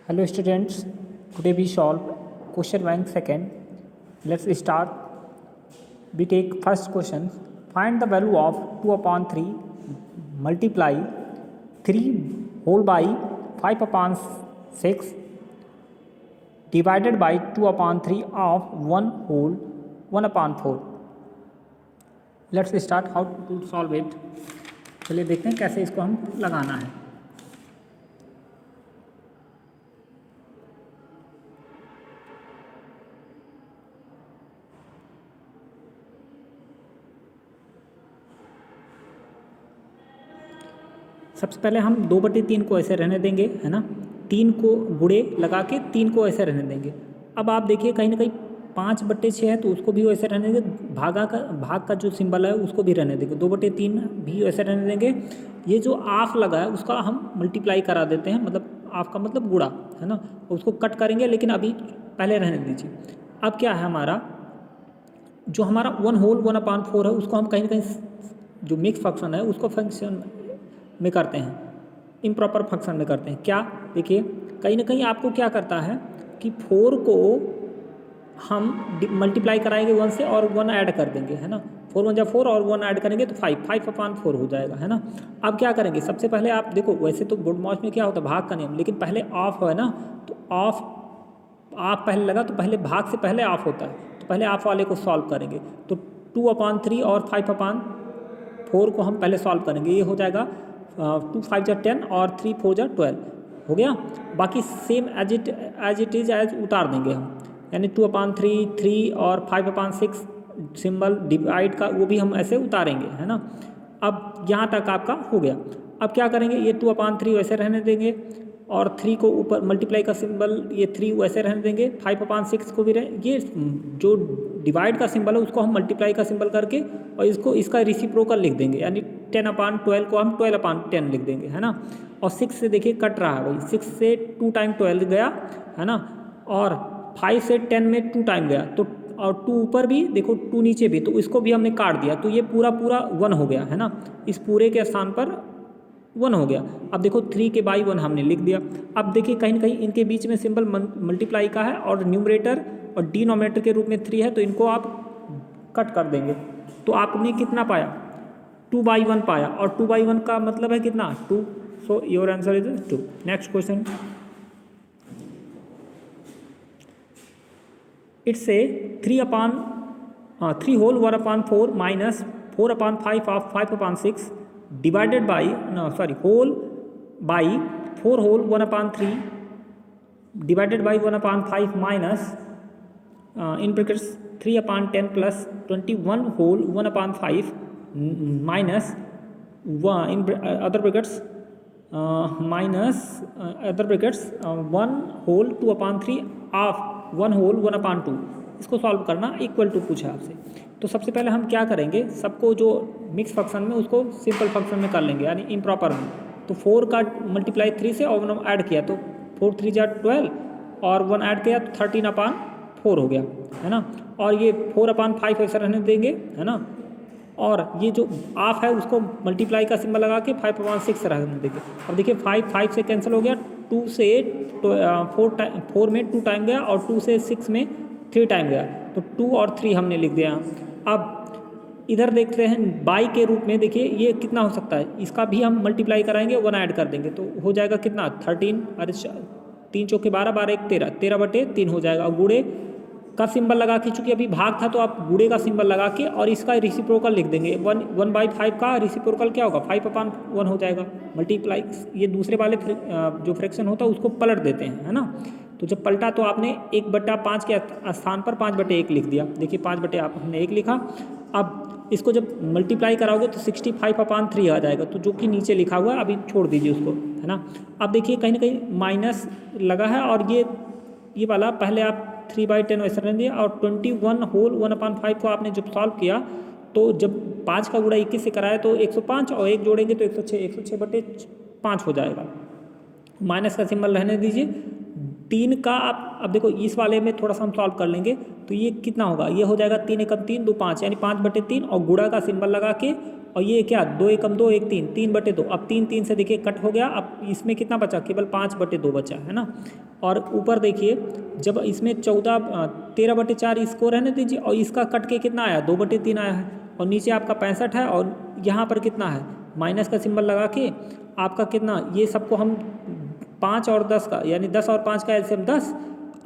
Hello students, today we solve question bank second. Let's start. We take first question. Find the value of 2 upon 3 multiply 3 whole by 5 upon 6 divided by 2 upon 3 of 1 whole 1 upon 4. Let's start how to solve it. चलिए देखते हैं कैसे इसको हम लगाना है. सबसे पहले हम 2/3 को ऐसे रहने देंगे, है ना. 3 को गुणे लगा के 3 को ऐसे रहने देंगे. अब आप देखिए कहीं ना कहीं 5/6 है तो उसको भी वैसे रहने देंगे. भाग का जो सिंबल है उसको भी रहने देंगे. 2/3 भी वैसे रहने देंगे. ये जो आफ लगा है उसका हम मल्टीप्लाई करा देते हैं, मतलब आफ का मतलब गुणा, है ना. उसको कट करेंगे लेकिन अभी पहले रहने दीजिए. अब क्या है हमारा जो हमारा 1 whole 1/4 है उसको हम कहीं ना कहीं जो मिक्स फंक्शन है उसको फंक्शन में करते हैं, इम्प्रॉपर फंक्शन में करते हैं. क्या देखिए कहीं ना कहीं आपको क्या करता है कि 4 को हम मल्टीप्लाई कराएंगे 1 से और 1 ऐड कर देंगे, है ना. 4 1 4 और 1 ऐड करेंगे तो 5/4 हो जाएगा, है ना. अब क्या करेंगे सबसे पहले आप देखो, वैसे तो गुड मॉर्च में क्या होता है भाग का नियम, लेकिन पहले ऑफ है ना, तो ऑफ पहले लगा तो पहले भाग से पहले ऑफ होता है, तो पहले ऑफ वाले को सॉल्व करेंगे. तो 2/3 और 5/4 को हम पहले सॉल्व करेंगे. ये हो जाएगा 2 5 जा 10 और 3 4 जा 12 हो गया. बाकी सेम एज इट इज़ उतार देंगे हम, यानी 2/3 3 और 5/6 सिंबल डिवाइड का वो भी हम ऐसे उतारेंगे, है ना. अब यहाँ तक आपका हो गया. अब क्या करेंगे, ये 2/3 वैसे रहने देंगे और 3 को ऊपर मल्टीप्लाई का सिंबल ये 3 वैसे रहने देंगे. 5/6 को भी ये जो डिवाइड का सिंबल है उसको हम मल्टीप्लाई का सिंबल करके और इसका रिसिप्रोकल लिख देंगे, यानी 10/12 को हम 12/10 लिख देंगे, है ना. और 6 से देखिए कट रहा है भाई, 6 से 2 टाइम 12 गया, है ना. और 5 से 10 में 2 टाइम गया, तो और 2 ऊपर भी देखो 2 नीचे भी, तो इसको भी हमने काट दिया, तो ये पूरा 1 हो गया, है ना. इस पूरे के स्थान पर 1 हो गया. अब देखो 3 के बाई 1 हमने लिख दिया. अब देखिए कहीं ना कहीं इनके बीच में सिंबल मल्टीप्लाई का है और न्यूमरेटर और डिनोमिनेटर के रूप में 3 है, तो इनको आप कट कर देंगे. तो आपने कितना पाया, 2/1 पाया, और 2/1 का मतलब है कितना 2. So your answer is 2. Next question. It's a 3 whole 1/4 minus 4/5 of 5/6 divided by whole by 4 whole 1/3 divided by 1/5 minus in brackets 3/10 plus 21 whole 1/5 minus 1 in other brackets minus other brackets 1 whole 2/3 of 1 whole 1/2. इसको solve करना equal to पूछा आपसे. तो सबसे पहले हम क्या करेंगे, सबको जो मिक्स फंक्शन में उसको सिंपल फंक्शन में कर लेंगे, यानी इम्प्रॉपर में. तो 4 का मल्टीप्लाई 3 से और 1 ऐड किया तो 4 3 जा 12 और 1 ऐड किया तो 13/4 हो गया, है ना. और ये 4/5 ऐसा रहने देंगे, है ना. और ये जो ऑफ है उसको मल्टीप्लाई का सिंबल लगा के 5/6 रहने देंगे. अब देखिए 5 से कैंसिल हो गया, 2 से 4 में 2 टाइम गया और 2 से 6 में 3 टाइम गया, तो 2 और 3 हमने लिख दिया. अब इधर देखते हैं बाई के रूप में, देखिए ये कितना हो सकता है, इसका भी हम मल्टीप्लाई कराएंगे 1 ऐड कर देंगे, तो हो जाएगा कितना 13. अरे 3 चौके 12 12 1 13 13/3 हो जाएगा. और गुणे का सिंबल लगा के, चूंकि अभी भाग था तो आप गुणे का सिंबल लगा के और इसका रिसिप्रोकल लिख देंगे. 1/5 का रिसिप्रोकल क्या होगा 5/1 हो जाएगा. मल्टीप्लाई ये दूसरे वाले जो फ्रैक्शन होता है उसको पलट देते हैं, है ना. तो जब पलटा तो आपने 1/5 के स्थान पर 5/1 लिख दिया. देखिए 5/आपने 1 लिखा. अब इसको जब मल्टीप्लाई कराओगे तो 65/3 आ जाएगा, तो जो कि नीचे लिखा हुआ है अभी छोड़ दीजिए उसको, है ना. अब देखिए कहीं ना कहीं माइनस लगा है और ये वाला पहले आप 3/10 वैसे रहने दिया, और 21 whole 1/5 को आपने जब सॉल्व किया तो जब 5 का गुणा 21 से कराया तो 105 और 1 जोड़ेंगे तो 106 106/5 हो जाएगा. माइनस का सिंबल रहने दीजिए. 3 का आप अब देखो इस वाले में थोड़ा सा हम सॉल्व कर लेंगे, तो ये कितना होगा, ये हो जाएगा 3 एकम 3 2 5, यानी 5/3 और गुणा का सिंबल लगा के, और ये क्या 2 एकम 2 1 3 3/2। अब 3 3 से देखिए कट हो गया, अब इसमें कितना बचा, केवल 5/2 बचा है ना। और ऊपर देखिए जब इसमें 13/4 इसको रहने दीजिए, और इसका कट के कितना आया 2/3 आया है, और नीचे आपका 65 है, और यहाँ पर कितना है माइनस का सिंबल लगा के आपका कितना, ये सबको हम 5 और 10 का, यानी 10 और 5 का एलसीएम 10।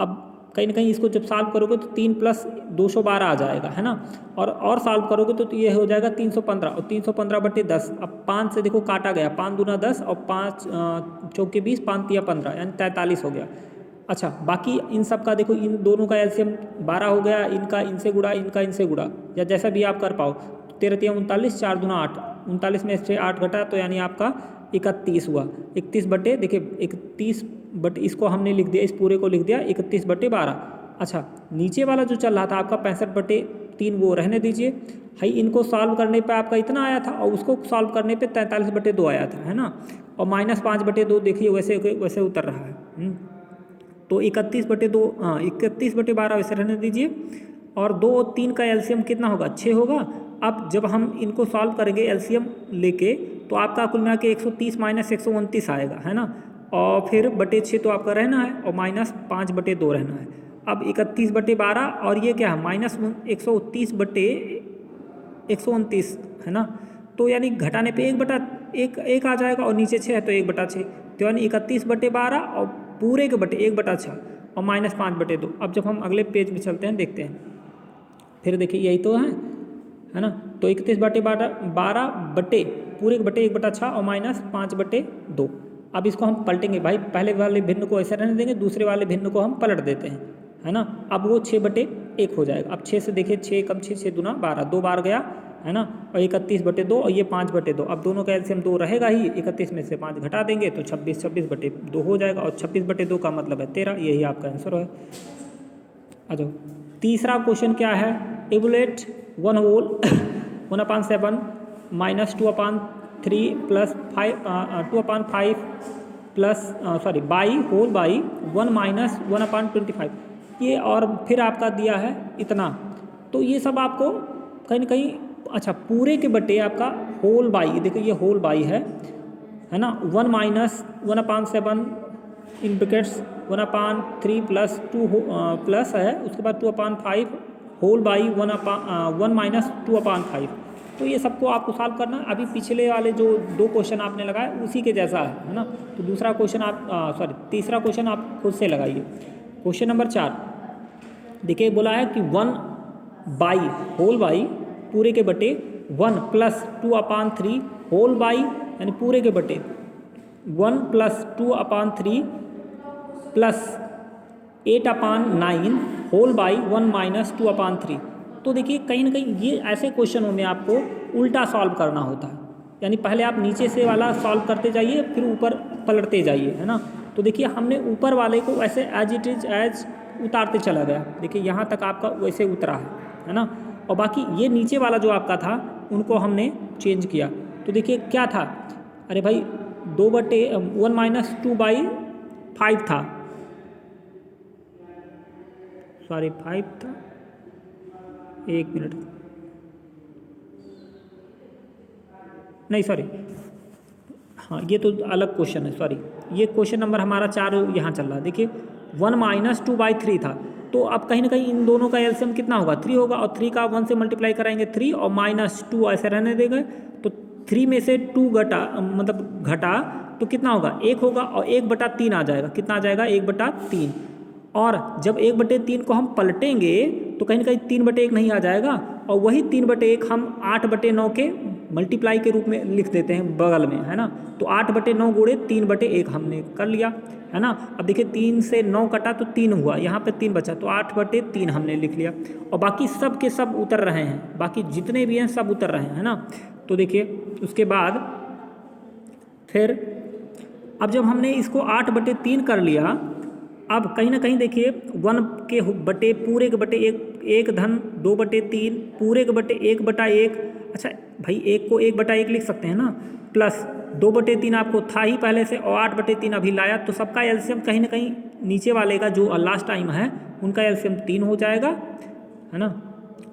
अब कहीं ना कहीं इसको जब सॉल्व करोगे तो 3 + 212 आ जाएगा, है ना। और सॉल्व करोगे तो ये हो जाएगा 315, और 315/10। अब 5 से देखो काटा गया, 5 दूना 10 और 5 चौके 20, 5 तिया 15, यानी 43 हो गया। अच्छा, बाकी इन सब का देखो, इन दोनों का एलसीएम 12 हो गया, इनका इनसे गुड़ा, इनका इनसे गुड़ा, या जैसा भी आप कर पाओ। 13 तिया 39, 4 दूना 8, 39 में से 8 घटा तो यानी आपका 31 हुआ। 31 देखिए 31 इसको हमने लिख दिया, इस पूरे को लिख दिया 31/12। अच्छा, नीचे वाला जो चल रहा था आपका 65/3, वो रहने दीजिए भाई। इनको सॉल्व करने पे आपका इतना आया था, और उसको सॉल्व करने पे 43/2 आया था, है ना। और -5/2 देखिए वैसे वैसे उतर रहा है। तो 31/2, 31/12 वैसे रहने दीजिए। और 2 और 3 का एलसीएम कितना होगा, 6 होगा। अब जब हम इनको सॉल्व करेंगे एलसीएम लेके, तो आपका कुल मिला के 130 - 129 आएगा, है ना। और फिर बटे 6 तो आपका रहना है, और -5/2 रहना है। अब 31/12, और ये क्या है -130/129, है ना। तो यानी घटाने पे 1/1 आ जाएगा, और नीचे 6 है तो 1/6, तो यानी 31/12 और पूरे के बटे 1/6 और -5/2। अब जब हम अगले पेज में चलते हैं देखते हैं, फिर देखिए यही तो है ना। तो 31/12 बटे पूरे के बटे 1/6 और -5/2। अब इसको हम पलटेंगे भाई, पहले वाले भिन्न को ऐसे रहने देंगे, दूसरे वाले भिन्न को हम पलट देते हैं, है ना। अब वो 6/1 हो जाएगा। अब 6 से देखिए 6 कम 6, 6 दूना 12, 2 बार गया, है ना। और 31/2, और ये 5/2। अब दोनों का एलसीएम 2 रहेगा ही, 31 में से 5 घटा देंगे तो 26/2 हो जाएगा, और 26/2 का मतलब है 13। यही आपका आंसर है। अच्छा, तीसरा क्वेश्चन क्या है, evaluate 1 whole 1/7 -2/3 + 2/5 by whole by 1 - 1/25। ये और फिर आपका दिया है इतना। तो ये सब आपको कहीं ना कहीं, अच्छा पूरे के बटे आपका होल बाई, देखो ये होल बाई है ना। 1 - 1/7 इन ब्रैकेट्स 1/3 + 2 प्लस है, उसके बाद 2/5 होल बाई 1 - 2/5। तो ये सबको आपको सॉल्व करना। अभी पिछले वाले जो 2 क्वेश्चन आपने लगाए उसी के जैसा है ना। तो दूसरा क्वेश्चन आप तीसरा क्वेश्चन आप खुद से लगाइए। क्वेश्चन नंबर 4 देखिए, बोला है कि 1 बाई होल बाई पूरे के बटे 1 + 2/3 होल बाई, यानी पूरे के बटे 1 + 2/3 + 8/9 होल बाई 1 - 2/3। तो देखिए कहीं ना कहीं ये ऐसे क्वेश्चनों में आपको उल्टा सॉल्व करना होता है, यानी पहले आप नीचे से वाला सॉल्व करते जाइए, फिर ऊपर पलटते जाइए, है ना। तो देखिए हमने ऊपर वाले को ऐसे एज इट इज एज उतारते चला गया, देखिए यहाँ तक आपका वैसे उतरा है ना। और बाकी ये नीचे वाला जो आपका था उनको हमने चेंज किया। तो देखिए क्या था, अरे भाई 1 - 2/5 था, सॉरी 5 था, 1 मिनट, नहीं सॉरी, हाँ ये तो अलग क्वेश्चन है, सॉरी। ये क्वेश्चन नंबर हमारा 4 यहाँ चल रहा है। देखिए 1 - 2/3 था, तो अब कहीं ना कहीं इन दोनों का एलसीएम कितना होगा, 3 होगा, और 3 का 1 से मल्टीप्लाई कराएंगे 3, और -2 ऐसे रहने देंगे। तो 3 में से 2 मतलब घटा तो कितना होगा, 1 होगा, और 1/3 आ जाएगा। कितना आ जाएगा, 1/3। और जब 1/3 को हम पलटेंगे तो कहीं ना कहीं 3/1 नहीं आ जाएगा, और वही 3/1 हम 8/9 के मल्टीप्लाई के रूप में लिख देते हैं बगल में, है ना। तो 8/9 गुणे 3/1 हमने कर लिया, है ना। अब देखिए 3 से 9 कटा तो 3 हुआ, यहाँ पे 3 बचा, तो 8/3 हमने लिख लिया। और बाकी सब के सब उतर रहे हैं, बाकी जितने भी हैं सब उतर रहे हैं, है ना। तो देखिए उसके बाद फिर अब जब हमने इसको 8/3 कर लिया, अब कहीं ना कहीं देखिए 1 के बटे पूरे के बटे 1 धन 2/3 पूरे के बटे 1/1। अच्छा भाई 1 को 1/1 लिख सकते हैं ना, प्लस 2/3 आपको था ही पहले से और 8/3 अभी लाया, तो सबका एलसीएम कहीं ना कहीं नीचे वाले का जो लास्ट टाइम है उनका एलसीएम 3 हो जाएगा, है ना।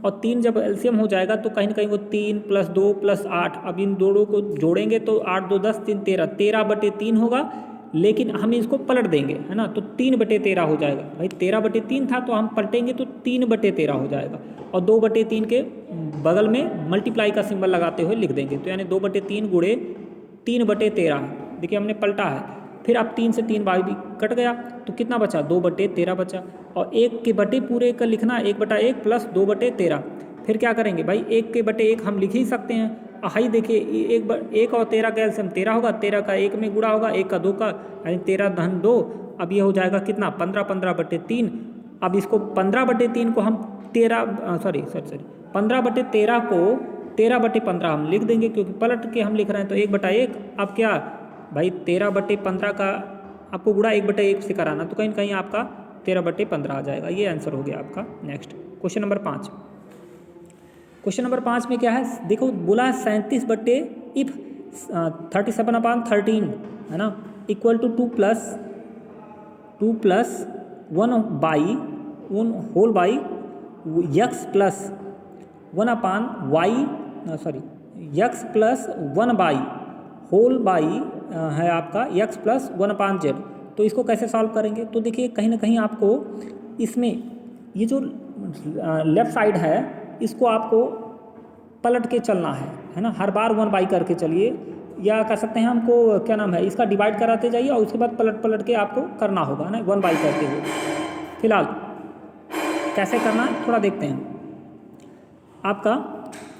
और 3 जब एलसीएम हो जाएगा तो कहीं ना कहीं वो 3 + 2 + 8, अब इन दोनों को जोड़ेंगे तो 8 2 10 3 13, 13/3 होगा। लेकिन हम इसको पलट देंगे, है ना, तो 3/13 हो जाएगा। भाई 13/3 था तो हम पलटेंगे तो 3/13 हो जाएगा, और 2/3 के बगल में मल्टीप्लाई का सिंबल लगाते हुए लिख देंगे, तो यानी 2/3 गुणे 3/13। देखिए हमने पलटा है, फिर अब 3 से 3 बार भी कट गया तो कितना बचा, 2/13 बचा। और 1 के बटे पूरे का लिखना 1/1 + 2/13। फिर क्या करेंगे भाई, 1 के बटे 1 हम लिख ही सकते हैं। हाई देखिए 1 और 13 का एलसीएम 13 होगा, 13 का 1 में गुणा होगा, 1 का 2 का, यानी 13 धन 2। अब ये हो जाएगा कितना, 15/3। अब इसको 15/3 को हम 15/13 को 13/15 हम लिख देंगे, क्योंकि पलट के हम लिख रहे हैं तो 1/1। अब क्या भाई 13/15 का आपको गुणा 1/1 से कराना, तो कहीं ना कहीं आपका 13/15 आ जाएगा। ये आंसर हो गया आपका। Next question number 5। Question number 5 में क्या है, देखो बोला है 37 इफ 37/13, है ना, equal to 2 + 1 whole by x + 1/y, x + 1/, whole by है आपका x + 1/z। तो इसको कैसे सॉल्व करेंगे, तो देखिए कहीं ना कहीं आपको इसमें ये जो लेफ़्ट साइड है इसको आपको पलट के चलना है ना, हर बार 1/, करके चलिए, या कह सकते हैं हमको क्या नाम है, इसका डिवाइड कराते जाइए और उसके बाद पलट के आपको करना होगा ना 1/, करते हुए। फिलहाल कैसे करना है थोड़ा देखते हैं आपका।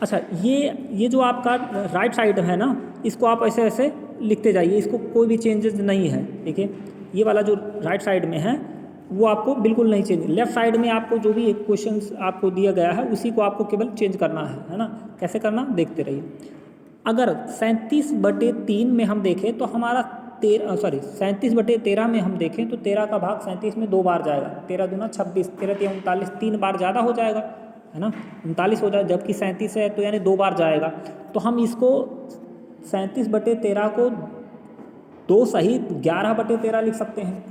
अच्छा, ये जो आपका राइट साइड है ना, इसको आप ऐसे ऐसे लिखते जाइए, इसको कोई भी चेंजेस नहीं है। देखिए ये वाला जो राइट साइड में है वो आपको बिल्कुल नहीं चेंज, लेफ्ट साइड में आपको जो भी एक क्वेश्चन आपको दिया गया है उसी को आपको केवल चेंज करना है ना। कैसे करना देखते रहिए। अगर 37/3 में हम देखें तो हमारा 37/13 में हम देखें तो 13 का भाग 37 में 2 बार जाएगा, 13 दूना 26, 13 3 39, 3 बार ज़्यादा हो जाएगा, है ना, 39 हो जाएगा, जबकि 37 है तो यानी 2 बार जाएगा। तो हम इसको 37/13 को 2 सहित 11/13 लिख सकते हैं।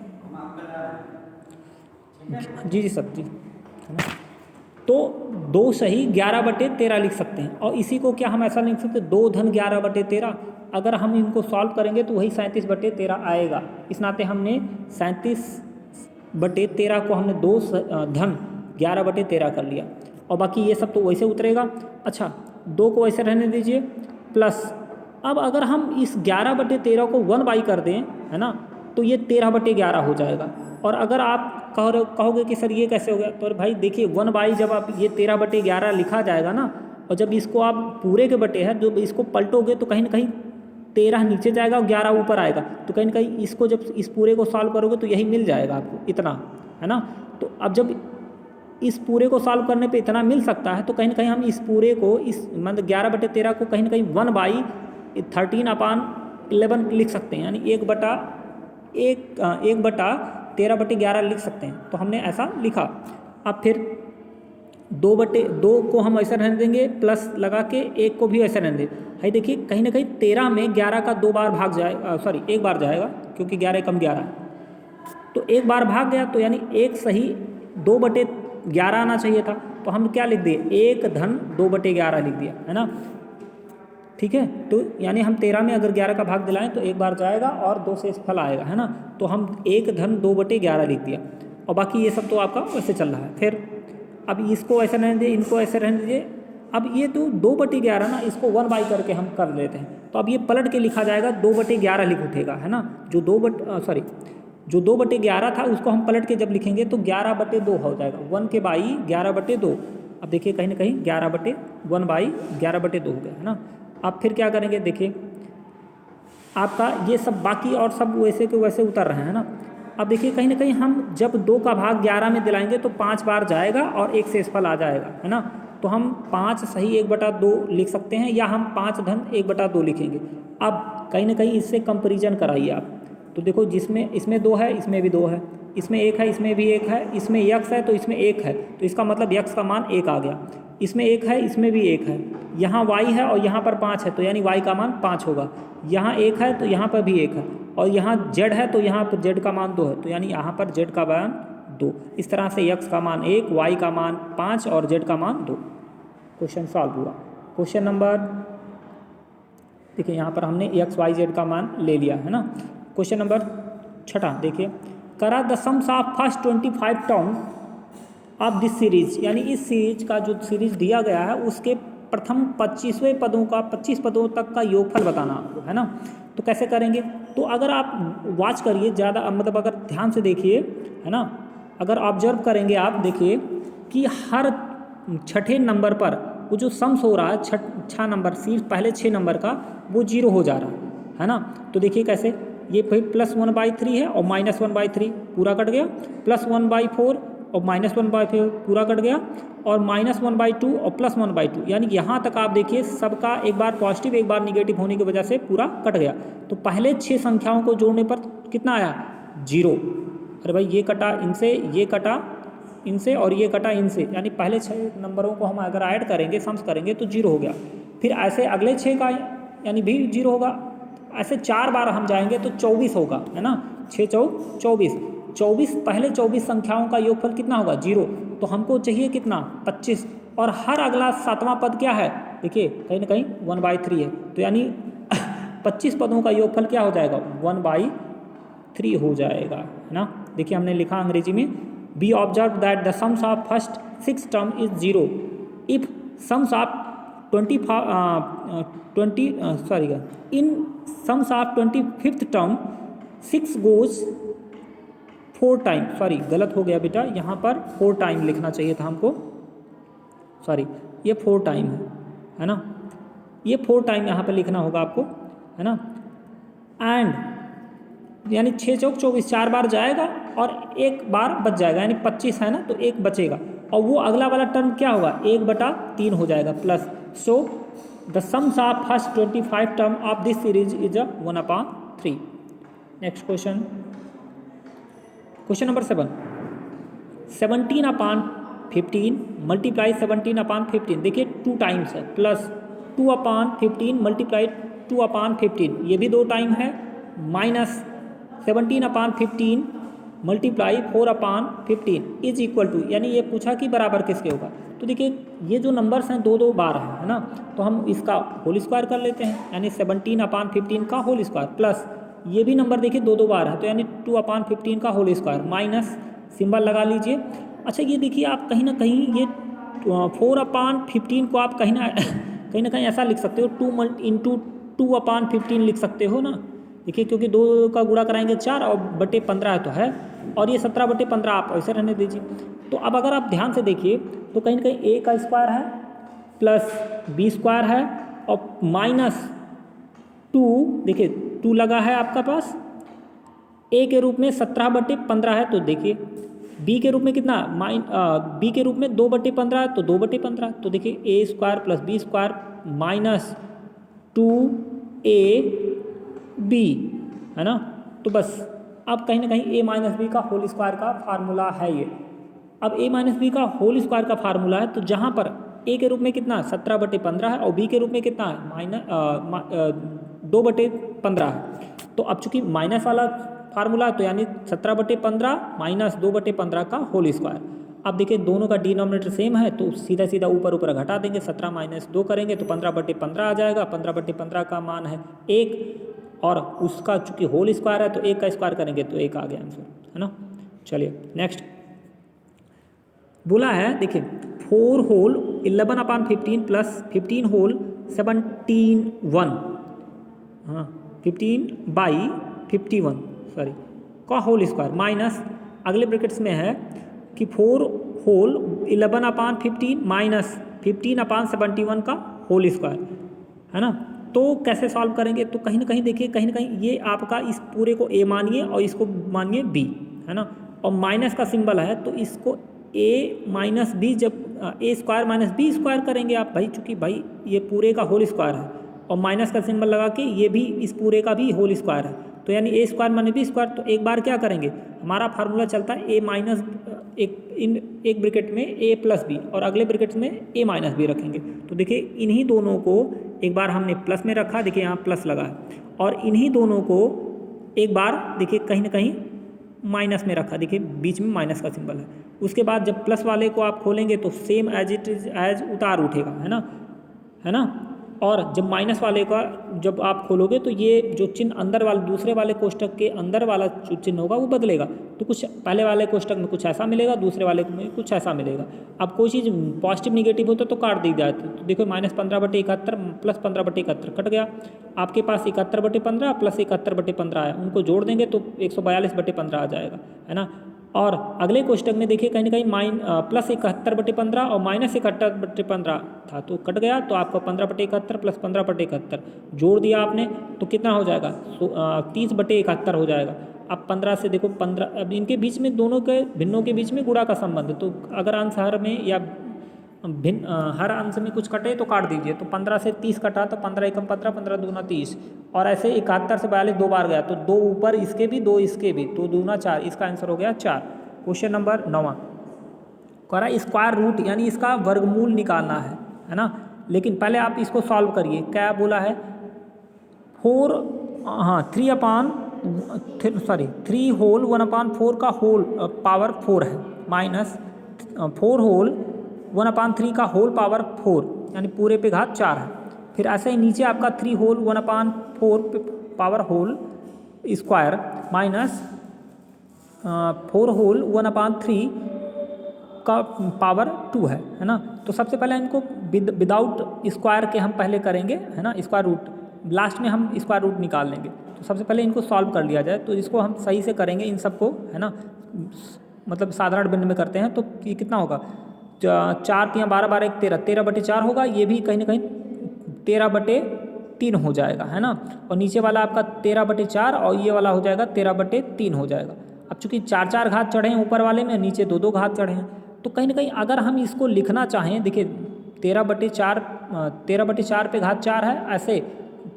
जी सर जी, है ना, तो 2 सही 11/13 लिख सकते हैं। और इसी को क्या हम ऐसा लिख सकते हैं, 2 धन 11/13। अगर हम इनको सॉल्व करेंगे तो वही 37/13 आएगा। इस नाते हमने 37/13 को हमने 2 धन 11/13 कर लिया, और बाकी ये सब तो वैसे उतरेगा। अच्छा, 2 को वैसे रहने दीजिए, प्लस अब अगर हम इस 11/13 को 1/, कर दें, है ना, तो ये 13/11 हो जाएगा। और अगर आप कहोगे कि सर ये कैसे हो गया, तो भाई देखिए 1/, जब आप ये 13/11 लिखा जाएगा ना, और जब इसको आप पूरे के बटे है, जब इसको पलटोगे तो कहीं ना कहीं 13 नीचे जाएगा और 11 ऊपर आएगा, तो कहीं ना कहीं इसको जब इस पूरे को सॉल्व करोगे तो यही मिल जाएगा आपको इतना, है ना। तो अब जब इस पूरे को सॉल्व करने पे इतना मिल सकता है, तो कहीं ना कहीं हम इस पूरे को, इस मतलब 11/13 को कहीं ना कहीं 1/13/11 लिख सकते हैं, यानी 1/13/11 लिख सकते हैं। तो हमने ऐसा लिखा। अब फिर 2/2 को हम ऐसा रहने देंगे, प्लस लगा के 1 को भी ऐसा रहने देंगे। भाई देखिए कहीं ना कहीं 13 में 11 का 2 बार भाग जाएगा, 1 बार जाएगा, क्योंकि 11 कम 11, तो 1 बार भाग गया, तो यानी 1 सही 2/11 आना चाहिए था। तो हम क्या लिख दिए, 1 धन 2/11 लिख दिया, है ना। ठीक है, तो यानी हम 13 में अगर 11 का भाग दिलाएं तो 1 बार जाएगा और 2 से फल आएगा, है ना। तो हम 1 धन 2/11 लिख दिया, और बाकी ये सब तो आपका वैसे चल रहा है। फिर अब इसको ऐसे रहने दीजिए, इनको ऐसे रहने दीजिए। अब ये तो 2/11 ना, इसको 1/, करके हम कर लेते हैं, तो अब ये पलट के लिखा जाएगा, 2/11 लिख उठेगा, है ना। जो 2/11 था उसको हम पलट के जब लिखेंगे तो 11/2 हो जाएगा, 1 के बाई 11/2। अब देखिए कहीं ना कहीं 11/2 हो गया, है ना। अब फिर क्या करेंगे, देखिए आपका ये सब बाकी और सब वैसे के वैसे उतर रहे हैं ना। अब देखिए कहीं ना कहीं हम जब 2 का भाग 11 में दिलाएंगे तो 5 बार जाएगा और 1 शेषफल आ जाएगा, है ना। तो हम 5 सही 1/2 लिख सकते हैं, या हम 5 धन 1/2 लिखेंगे। अब कहीं ना कहीं इससे कंपेरिजन कराइए आप, तो देखो जिसमें इसमें 2 है, इसमें भी 2 है, इसमें 1 है, इसमें भी 1 है, इसमें x है तो इसमें 1 है, तो इसका मतलब x का मान 1 आ गया। इसमें 1 है, इसमें भी 1 है, यहाँ y है और यहाँ पर 5 है, तो यानी y का मान 5 होगा। यहाँ 1 है तो यहाँ पर भी 1 है, और यहाँ z है तो यहाँ पर z का मान 2 है, तो यानी यहाँ पर z का मान 2। इस तरह से x का मान 1, y का मान 5 और z का मान 2। क्वेश्चन सॉल्व हुआ। क्वेश्चन नंबर, देखिए यहाँ पर हमने x y z का मान ले लिया है ना। क्वेश्चन नंबर 6 देखिए, करा the sums of first 25 term of this series, यानी इस सीरीज का जो सीरीज दिया गया है उसके प्रथम 25वें पदों का 25 पदों तक का योगफल बताना आपको है ना। तो कैसे करेंगे, तो अगर आप वॉच करिए ज़्यादा, मतलब अगर ध्यान से देखिए है ना, अगर ऑब्जर्व करेंगे आप देखिए कि हर छठे नंबर पर वो जो सम्स हो रहा है, छठा नंबर सीरीज पहले 6 नंबर का वो 0 हो जा रहा है ना। तो देखिए कैसे, ये भाई +1/3 है और -1/3 पूरा कट गया, +1/4 और -1/4 पूरा कट गया, और -1/2 और +1/2, यानी यहाँ तक आप देखिए सबका एक बार पॉजिटिव एक बार निगेटिव होने की वजह से पूरा कट गया। तो पहले 6 संख्याओं को जोड़ने पर कितना आया, 0। अरे भाई ये कटा इनसे, ये कटा इनसे और ये कटा इनसे, यानी पहले 6 नंबरों को हम अगर ऐड करेंगे, सम्स करेंगे तो 0 हो गया। फिर ऐसे अगले 6 का यानी भी 0 होगा, ऐसे 4 बार हम जाएंगे तो 24 होगा है ना, 6 चौक 24, 24 पहले 24 संख्याओं का योगफल कितना होगा, 0। तो हमको चाहिए कितना, 25, और हर अगला 7वां पद क्या है, देखिए कहीं ना कहीं 1/3 है, तो यानी 25 पदों का योगफल क्या हो जाएगा, 1/3 हो जाएगा है ना। देखिए हमने लिखा अंग्रेजी में, B observe that the sums of first 6 term is 0 if sums of 25 term 6 goes 4 time, sorry गलत हो गया बेटा, यहाँ पर 4 टाइम लिखना चाहिए था हमको, सॉरी ये 4 टाइम है ना, ये 4 टाइम यहाँ पर लिखना होगा आपको है ना। एंड यानी 6 चौक 24, 4 बार जाएगा और 1 बार बच जाएगा, यानी 25 है ना, तो 1 बचेगा, और वो अगला वाला टर्म क्या होगा, 1/3 हो जाएगा plus. So the sums of first 25 term of this series is 1/3। Next question, question number 7, 17/15 multiply 17/15, देखिए 2 टाइम्स है, प्लस 2/15 मल्टीप्लाई 2/15, ये भी 2 टाइम है, minus 17/15 multiply 4/15 is equal to, यानी ये पूछा कि बराबर किसके होगा। तो देखिए ये जो नंबर्स हैं 2-2 बार है ना, तो हम इसका होल स्क्वायर कर लेते हैं, यानी 17/15 का होल स्क्वायर, प्लस ये भी नंबर देखिए 2-2 बार है, तो यानी 2/15 का होल स्क्वायर, माइनस सिंबल लगा लीजिए। अच्छा ये देखिए आप कहीं ना कहीं ये 4/15 को आप कहीं ना कहीं ऐसा लिख सकते हो, 2 × 2/15 लिख सकते हो ना। देखिए क्योंकि 2 का गुणा कराएंगे 4 और बटे 15 तो है, और ये 17/15 आप ऐसे रहने दीजिए। तो अब अगर आप ध्यान से देखिए तो कहीं ना कहीं a का स्क्वायर है प्लस b स्क्वायर है और माइनस 2, देखिए 2 लगा है आपका पास, a के रूप में 17/15 है, तो देखिए b के रूप में कितना, b के रूप में 2/15 है, तो 2/15, तो देखिए a square plus b square minus 2ab है ना। तो बस अब कहीं ना कहीं a माइनस बी का होल स्क्वायर का फार्मूला है ये। अब a माइनस बी का होल स्क्वायर का फार्मूला है, तो जहाँ पर a के रूप में कितना 17/15 है और b के रूप में कितना है 2/15 है, तो अब चूंकि माइनस वाला फार्मूला तो यानी 17/15 माइनस 2/15 का होल स्क्वायर। अब देखिए दोनों का डिनोमिनेटर सेम है, तो सीधा सीधा ऊपर ऊपर घटा देंगे, 17 माइनस 2 करेंगे तो 15/15 आ जाएगा, 15/15 का मान है 1, और उसका चूंकि होल स्क्वायर है तो 1 का स्क्वायर करेंगे तो 1 आ गया आंसर है ना। चलिए नेक्स्ट बोला है, देखिए 4 होल 11/15 प्लस 15 होल 17/1, हाँ 15/51 सॉरी का होल स्क्वायर, माइनस अगले ब्रैकेट्स में है कि 4 होल 11/15 माइनस 15/71 का होल स्क्वायर है ना। तो कैसे सॉल्व करेंगे, तो कहीं ना कहीं देखिए कहीं ना कहीं ये आपका इस पूरे को a मानिए और इसको मानिए b है ना, और माइनस का सिंबल है तो इसको a माइनस b, जब a square minus b square करेंगे आप भाई, चूँकि भाई ये पूरे का होल स्क्वायर है और माइनस का सिंबल लगा के ये भी इस पूरे का भी होल स्क्वायर है, तो यानी a square minus b square, तो एक बार क्या करेंगे, हमारा फार्मूला चलता है a माइनस एक ब्रैकेट में a प्लस बी और अगले ब्रैकेट में a माइनस बी रखेंगे। तो देखिए इन्हीं दोनों को एक बार हमने प्लस में रखा, देखिए यहाँ प्लस लगा है, और इन्हीं दोनों को एक बार देखिए कहीं ना कहीं माइनस में रखा, देखिए बीच में माइनस का सिंबल है। उसके बाद जब प्लस वाले को आप खोलेंगे तो same as it is as उतार उठेगा, है ना। और जब माइनस वाले का जब आप खोलोगे तो ये जो चिन्ह अंदर वाले दूसरे वाले कोष्टक के अंदर वाला जो चिन्ह होगा वो बदलेगा। तो कुछ पहले वाले कोष्टक में कुछ ऐसा मिलेगा, दूसरे वाले में कुछ ऐसा मिलेगा। अब कोई चीज़ पॉजिटिव निगेटिव होता तो काट दी जाती। तो देखो -15/71 प्लस 15/71 कट गया। आपके पास 71/15 प्लस 71/15 है, उनको जोड़ देंगे तो 142/15 आ जाएगा, है ना। और अगले कोष्टक में देखिए कहीं ना कहीं प्लस 71/15 और -71/15 था, तो कट गया। तो आपको 15/71 प्लस 15/71 जोड़ दिया आपने तो कितना हो जाएगा, 30/71 हो जाएगा। अब 15 से देखो 15, अब इनके बीच में दोनों के भिन्नों के बीच में गुणा का संबंध, तो अगर अंश हर में या हर अंश में कुछ कटे तो काट दीजिए। तो 15 से 30 कटा तो 15 एकम 15, 15 दूना 30, और ऐसे 71 से 42 दो बार गया तो दो ऊपर इसके भी दो इसके भी, तो दूना 4, इसका आंसर हो गया 4। क्वेश्चन नंबर 9 कह रहा है स्क्वायर रूट यानी इसका वर्गमूल निकालना है ना। लेकिन पहले आप इसको सॉल्व करिए। क्या बोला है, 3 होल 1/4 का होल पावर 4 है, माइनस 4 होल 1/3 का होल पावर 4 यानी पूरे पे घात 4 है। फिर ऐसे ही नीचे आपका 3 whole 1/4 power whole square minus 4 whole 1/3 का पावर 2 है ना। तो सबसे पहले इनको विदाउट स्क्वायर के हम पहले करेंगे, है ना, स्क्वायर रूट, लास्ट में हम स्क्वायर रूट निकाल लेंगे। तो सबसे पहले इनको सॉल्व कर लिया जाए। तो इसको हम सही से करेंगे इन सबको, है ना, मतलब साधारण भिन्न में करते हैं। तो ये कितना होगा, 4 3 12 12 1 13, 13/4 होगा। ये भी कहीं ना कहीं 13/3 हो जाएगा, है ना। और नीचे वाला आपका 13/4 और ये वाला हो जाएगा 13/3 हो जाएगा। अब चूंकि 4 घात चढ़े हैं ऊपर वाले में, नीचे 2 घात चढ़े हैं, तो कहीं ना कहीं अगर हम इसको लिखना चाहें, देखिए 13/4 पे घात 4 है, ऐसे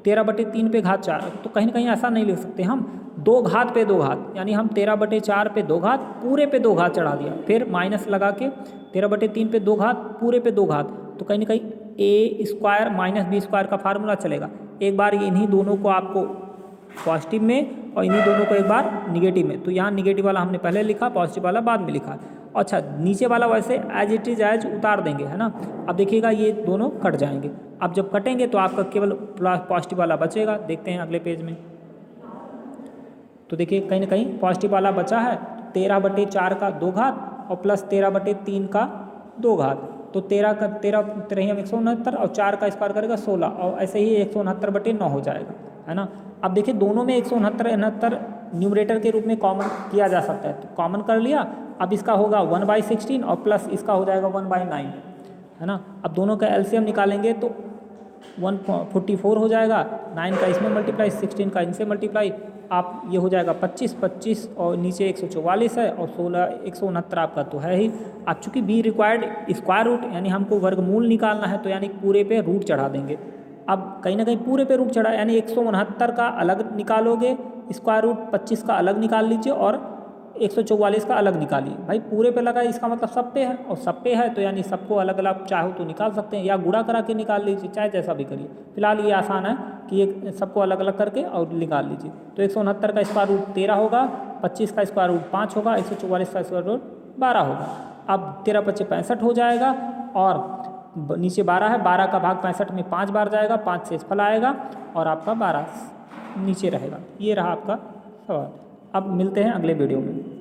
13/3 पे घात 4, तो कहीं ना कहीं ऐसा नहीं लिख सकते हम 2 घात पे 2 घात, यानी हम 13/4 पे 2 घात पूरे पे 2 घात चढ़ा दिया, फिर माइनस लगा के 13/3 पे 2 घात पूरे पे 2 घात, तो कहीं ना कहीं a square minus B square का फार्मूला चलेगा। एक बार इन्हीं दोनों को आपको पॉजिटिव में और इन्हीं दोनों को एक बार निगेटिव में, तो यहाँ निगेटिव वाला हमने पहले लिखा, पॉजिटिव वाला बाद में लिखा। अच्छा, नीचे वाला वैसे एज इट इज एज उतार देंगे, है ना। अब देखिएगा ये दोनों कट जाएंगे। अब जब कटेंगे तो आपका केवल पॉजिटिव वाला बचेगा। देखते हैं अगले पेज में, तो देखिए कहीं ना कहीं पॉजिटिव वाला बचा है, 13/4 का 2 घात और प्लस 13/3 का 2 घात, तो 13 का 13 169 और 4 का स्क्वायर करेगा 16, और ऐसे ही 169/9 हो जाएगा, है ना। अब देखिए दोनों में 169 न्यूमरेटर के रूप में कॉमन किया जा सकता है, तो कॉमन कर लिया। अब इसका होगा 1/16 और प्लस इसका हो जाएगा 1/9, है ना। अब दोनों का एलसीएम निकालेंगे तो 144 हो जाएगा, 9 का इसमें मल्टीप्लाई, 16 का इनसे मल्टीप्लाई, आप ये हो जाएगा 25 और नीचे 144 है और 16 169 आपका तो है ही। अब चूँकि बी रिक्वायर्ड स्क्वायर रूट यानी हमको वर्गमूल निकालना है, तो यानी पूरे पे रूट चढ़ा देंगे। अब कहीं ना कहीं पूरे पे रूट चढ़ा, यानी 169 का अलग निकालोगे स्क्वायर रूट, 25 का अलग निकाल लीजिए और 144 का अलग निकालिए। भाई पूरे पे लगा इसका मतलब सब पे है, और सब पे है तो यानी सबको अलग अलग चाहो तो निकाल सकते हैं, या गुणा करा के निकाल लीजिए, चाहे जैसा भी करिए। फिलहाल ये आसान है कि एक सबको अलग अलग करके और निकाल लीजिए। तो 169 का स्क्वायर रूट 13 होगा, 25 का स्क्वायर रूट 5 होगा, 144 का स्क्वायर रूट 12 होगा। अब 13 × 25 65 हो जाएगा, और नीचे 12 है, 12 का भाग 65 में 5 बार जाएगा, 5 से फल आएगा और आपका 12 नीचे रहेगा। ये रहा आपका सवाल। अब मिलते हैं अगले वीडियो में।